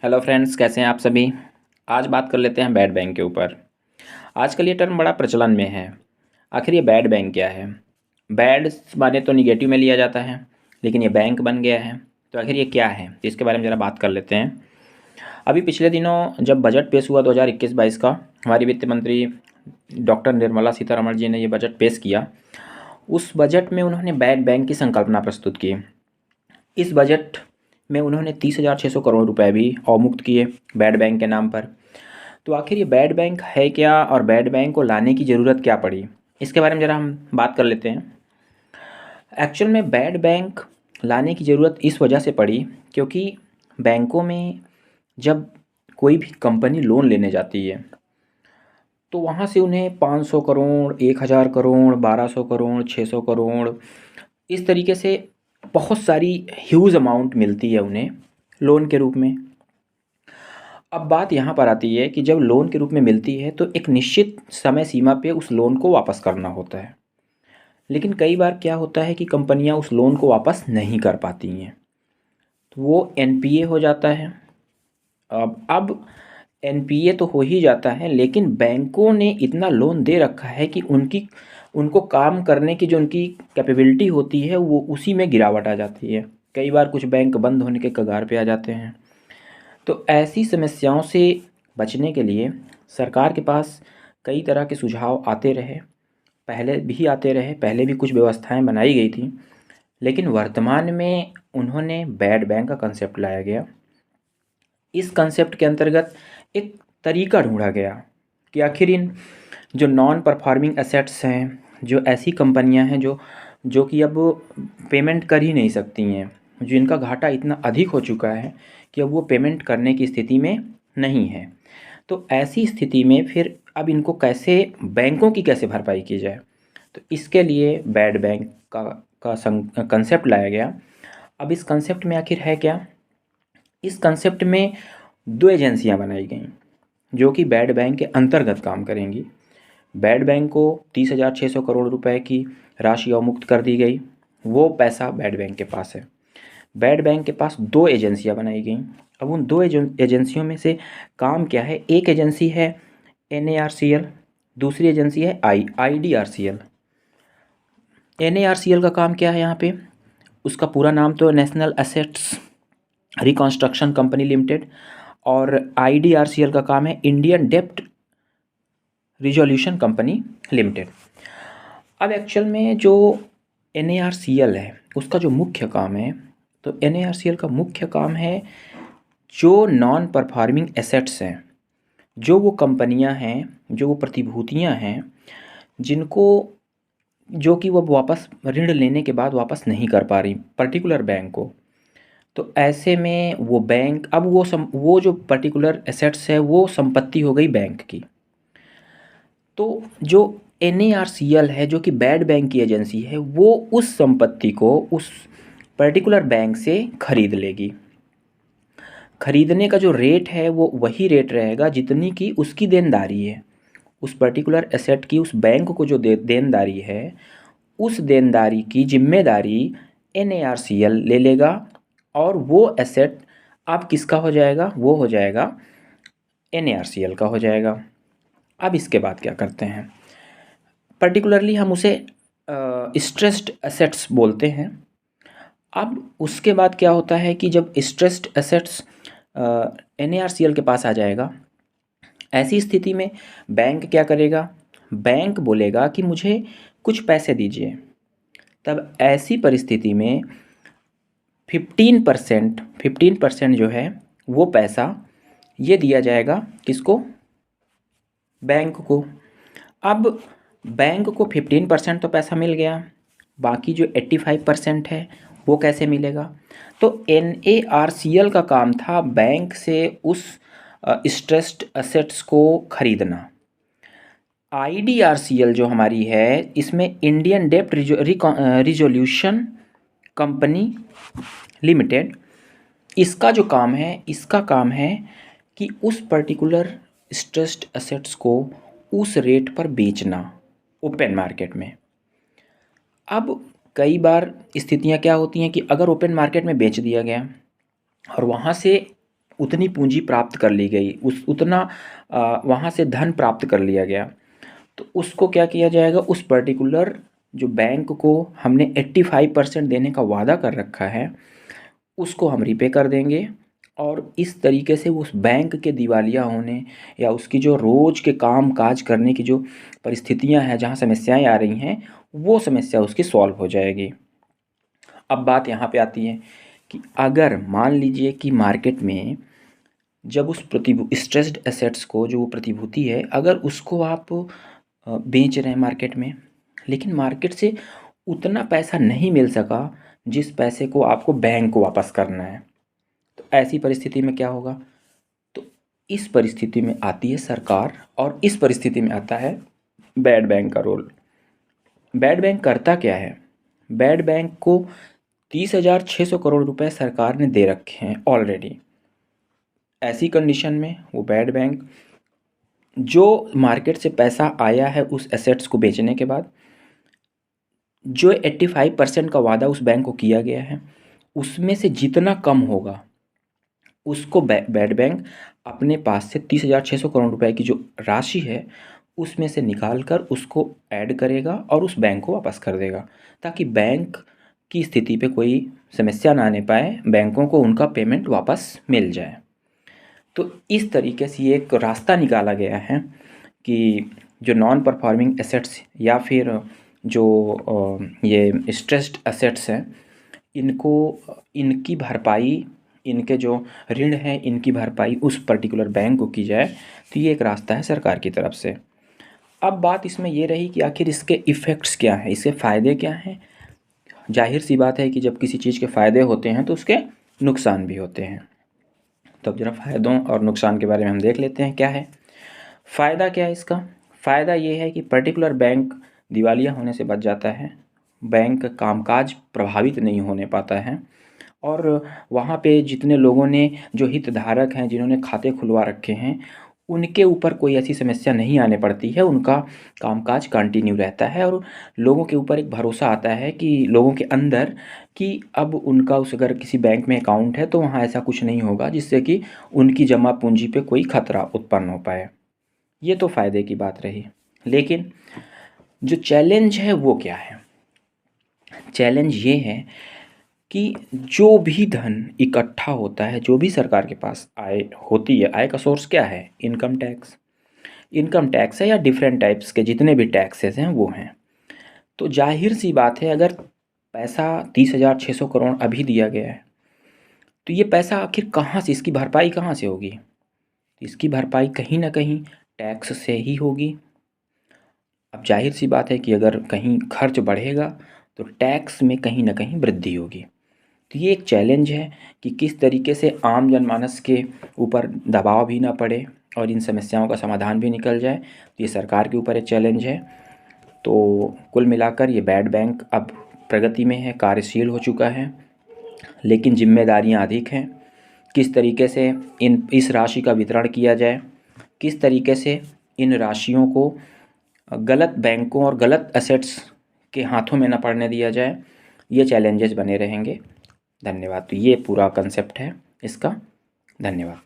Hello friends, कैसे हैं आप सभी। आज बात कर लेते हैं बैड बैंक के ऊपर। आजकल ये टर्म बड़ा प्रचलन में है। आखिर ये बैड बैंक क्या है। बैड माने तो निगेटिव में लिया जाता है, लेकिन ये बैंक बन गया है, तो आखिर ये क्या है इसके बारे में ज़रा बात कर लेते हैं। अभी पिछले दिनों जब बजट पेश हुआ 2021-22 का, हमारी वित्त मंत्री डॉक्टर निर्मला सीतारमण जी ने ये बजट पेश किया। उस बजट में उन्होंने बैड बैंक की संकल्पना प्रस्तुत की। इस बजट में उन्होंने 30,600 करोड़ रुपए भी अवमुक्त किए बैड बैंक के नाम पर। तो आखिर ये बैड बैंक है क्या और बैड बैंक को लाने की ज़रूरत क्या पड़ी, इसके बारे में ज़रा हम बात कर लेते हैं। एक्चुअल में बैड बैंक लाने की ज़रूरत इस वजह से पड़ी क्योंकि बैंकों में जब कोई भी कंपनी लोन लेने जाती है तो वहाँ से उन्हें 500 करोड़, 1000 करोड़, 1200 करोड़, 600 करोड़, इस तरीके से बहुत सारी ह्यूज अमाउंट मिलती है उन्हें लोन के रूप में। अब बात यहाँ पर आती है कि जब लोन के रूप में मिलती है तो एक निश्चित समय सीमा पे उस लोन को वापस करना होता है। लेकिन कई बार क्या होता है कि कंपनियाँ उस लोन को वापस नहीं कर पाती हैं, तो वो एनपीए हो जाता है। अब एनपीए तो हो ही जाता है, लेकिन बैंकों ने इतना लोन दे रखा है कि उनको काम करने की जो उनकी कैपेबिलिटी होती है वो उसी में गिरावट आ जाती है। कई बार कुछ बैंक बंद होने के कगार पे आ जाते हैं। तो ऐसी समस्याओं से बचने के लिए सरकार के पास कई तरह के सुझाव आते रहे, पहले भी कुछ व्यवस्थाएं बनाई गई थी, लेकिन वर्तमान में उन्होंने बैड बैंक का कंसेप्ट लाया गया। इस कंसेप्ट के अंतर्गत एक तरीका ढूंढा गया कि आखिर इन जो नॉन परफॉर्मिंग एसेट्स हैं, जो ऐसी कंपनियां हैं जो कि अब पेमेंट कर ही नहीं सकती हैं, जो इनका घाटा इतना अधिक हो चुका है कि अब वो पेमेंट करने की स्थिति में नहीं है, तो ऐसी स्थिति में फिर अब इनको कैसे, बैंकों की कैसे भरपाई की जाए। तो इसके लिए बैड बैंक का कंसेप्ट लाया गया। अब इस कंसेप्ट में आखिर है क्या। इस कंसेप्ट में दो एजेंसियां बनाई गई जो कि बैड बैंक के अंतर्गत काम करेंगी। बैड बैंक को 30,600 करोड़ रुपए की राशि अवमुक्त कर दी गई। वो पैसा बैड बैंक के पास है। बैड बैंक के पास दो एजेंसियां बनाई गई। अब उन दो एजेंसियों में से काम क्या है। एक एजेंसी है NARCL, दूसरी एजेंसी है IDRCL। NARCL का काम क्या है यहाँ पे, उसका पूरा नाम तो national assets reconstruction company limited, और IDRCL का काम है इंडियन डेप्ट रिजोल्यूशन कंपनी लिमिटेड। अब एक्चुअल में जो NARCL है उसका जो मुख्य काम है, तो NARCL का मुख्य काम है जो नॉन परफॉर्मिंग एसेट्स हैं, जो वो कंपनियां हैं, जो वो प्रतिभूतियां हैं जिनको, जो कि वो वापस ऋण लेने के बाद वापस नहीं कर पा रही पर्टिकुलर बैंक को। तो ऐसे में वो बैंक, अब वो जो पर्टिकुलर एसेट्स है वो संपत्ति हो गई बैंक की। तो जो NARCL है, जो कि बैड बैंक की एजेंसी है, वो उस संपत्ति को उस पर्टिकुलर बैंक से खरीद लेगी। खरीदने का जो रेट है वो वही रेट रहेगा जितनी की उसकी देनदारी है। उस पर्टिकुलर एसेट की उस बैंक को जो देनदारी है, उस देनदारी की जिम्मेदारी NARCL ले लेगा, और वो एसेट अब किसका हो जाएगा, वो हो जाएगा NARCL का हो जाएगा। अब इसके बाद क्या करते हैं, पर्टिकुलरली हम उसे स्ट्रेस्ड एसेट्स बोलते हैं। अब उसके बाद क्या होता है कि जब स्ट्रेस्ड एसेट्स NARCL के पास आ जाएगा, ऐसी स्थिति में बैंक क्या करेगा, बैंक बोलेगा कि मुझे कुछ पैसे दीजिए। तब ऐसी परिस्थिति में 15% जो है वो पैसा ये दिया जाएगा किसको, बैंक को। अब बैंक को 15% तो पैसा मिल गया, बाकी जो 85% है वो कैसे मिलेगा। तो NARCL का काम था बैंक से उस स्ट्रेस्ड एसेट्स को खरीदना। IDRCL जो हमारी है, इसमें इंडियन डेप्ट रिजोल्यूशन कंपनी लिमिटेड, इसका जो काम है, इसका काम है कि उस पर्टिकुलर स्ट्रेस्ड एसेट्स को उस रेट पर बेचना ओपन मार्केट में। अब कई बार स्थितियां क्या होती हैं कि अगर ओपन मार्केट में बेच दिया गया और वहाँ से उतनी पूंजी प्राप्त कर ली गई, उस उतना वहाँ से धन प्राप्त कर लिया गया, तो उसको क्या किया जाएगा, उस पर्टिकुलर जो बैंक को हमने 85% देने का वादा कर रखा है उसको हम रिपे कर देंगे। और इस तरीके से उस बैंक के दिवालिया होने या उसकी जो रोज़ के काम काज करने की जो परिस्थितियां हैं, जहां समस्याएं आ रही हैं, वो समस्या उसकी सॉल्व हो जाएगी। अब बात यहाँ पे आती है कि अगर मान लीजिए कि मार्केट में जब उस स्ट्रेस्ड एसेट्स को, जो वो प्रतिभूति है, अगर उसको आप बेच रहे हैं मार्केट में, लेकिन मार्केट से उतना पैसा नहीं मिल सका जिस पैसे को आपको बैंक को वापस करना है, तो ऐसी परिस्थिति में क्या होगा, तो इस परिस्थिति में आती है सरकार, और इस परिस्थिति में आता है बैड बैंक का रोल। बैड बैंक करता क्या है, बैड बैंक को 30,600 करोड़ रुपए सरकार ने दे रखे हैं ऑलरेडी। ऐसी कंडीशन में वो बैड बैंक, जो मार्केट से पैसा आया है उस एसेट्स को बेचने के बाद, जो 85% का वादा उस बैंक को किया गया है, उसमें से जितना कम होगा उसको बैड बैंक अपने पास से 30,600 करोड़ रुपए की जो राशि है उसमें से निकाल कर उसको ऐड करेगा और उस बैंक को वापस कर देगा, ताकि बैंक की स्थिति पे कोई समस्या ना आने पाए, बैंकों को उनका पेमेंट वापस मिल जाए। तो इस तरीके से ये एक रास्ता निकाला गया है कि जो नॉन परफॉर्मिंग एसेट्स या फिर जो ये स्ट्रेस्ड एसेट्स हैं, इनको, इनकी भरपाई, इनके जो ऋण हैं इनकी भरपाई उस पर्टिकुलर बैंक को की जाए। तो ये एक रास्ता है सरकार की तरफ से। अब बात इसमें ये रही कि आखिर इसके इफ़ेक्ट्स क्या हैं, इसके फ़ायदे क्या हैं। जाहिर सी बात है कि जब किसी चीज़ के फ़ायदे होते हैं तो उसके नुकसान भी होते हैं। तो अब ज़रा फ़ायदों और नुकसान के बारे में हम देख लेते हैं क्या है। फ़ायदा क्या है इसका, फ़ायदा ये है कि पर्टिकुलर बैंक दिवालिया होने से बच जाता है, बैंक कामकाज प्रभावित नहीं होने पाता है, और वहाँ पे जितने लोगों ने, जो हितधारक हैं, जिन्होंने खाते खुलवा रखे हैं, उनके ऊपर कोई ऐसी समस्या नहीं आने पड़ती है, उनका कामकाज कंटिन्यू रहता है, और लोगों के ऊपर एक भरोसा आता है कि लोगों के अंदर, कि अब उनका उस अगर किसी बैंक में अकाउंट है तो वहाँ ऐसा कुछ नहीं होगा जिससे कि उनकी जमा पूंजी पे कोई खतरा उत्पन्न हो पाए। ये तो फ़ायदे की बात रही, लेकिन जो चैलेंज है वो क्या है। चैलेंज ये है कि जो भी धन इकट्ठा होता है, जो भी सरकार के पास आय होती है, आय का सोर्स क्या है, इनकम टैक्स, इनकम टैक्स है, या डिफरेंट टाइप्स के जितने भी टैक्सेस हैं वो हैं। तो जाहिर सी बात है, अगर पैसा 30,600 करोड़ अभी दिया गया है, तो ये पैसा आखिर कहाँ से, इसकी भरपाई कहाँ से होगी, इसकी भरपाई कहीं ना कहीं टैक्स से ही होगी। अब जाहिर सी बात है कि अगर कहीं खर्च बढ़ेगा तो टैक्स में कहीं ना कहीं वृद्धि होगी। तो ये एक चैलेंज है कि किस तरीके से आम जनमानस के ऊपर दबाव भी ना पड़े और इन समस्याओं का समाधान भी निकल जाए। तो ये सरकार के ऊपर एक चैलेंज है। तो कुल मिलाकर ये बैड बैंक अब प्रगति में है, कार्यशील हो चुका है, लेकिन जिम्मेदारियां अधिक हैं। किस तरीके से इस राशि का वितरण किया जाए, किस तरीके से इन राशियों को गलत बैंकों और गलत एसेट्स के हाथों में न पड़ने दिया जाए, ये चैलेंजेस बने रहेंगे। धन्यवाद। तो ये पूरा कंसेप्ट है इसका। धन्यवाद।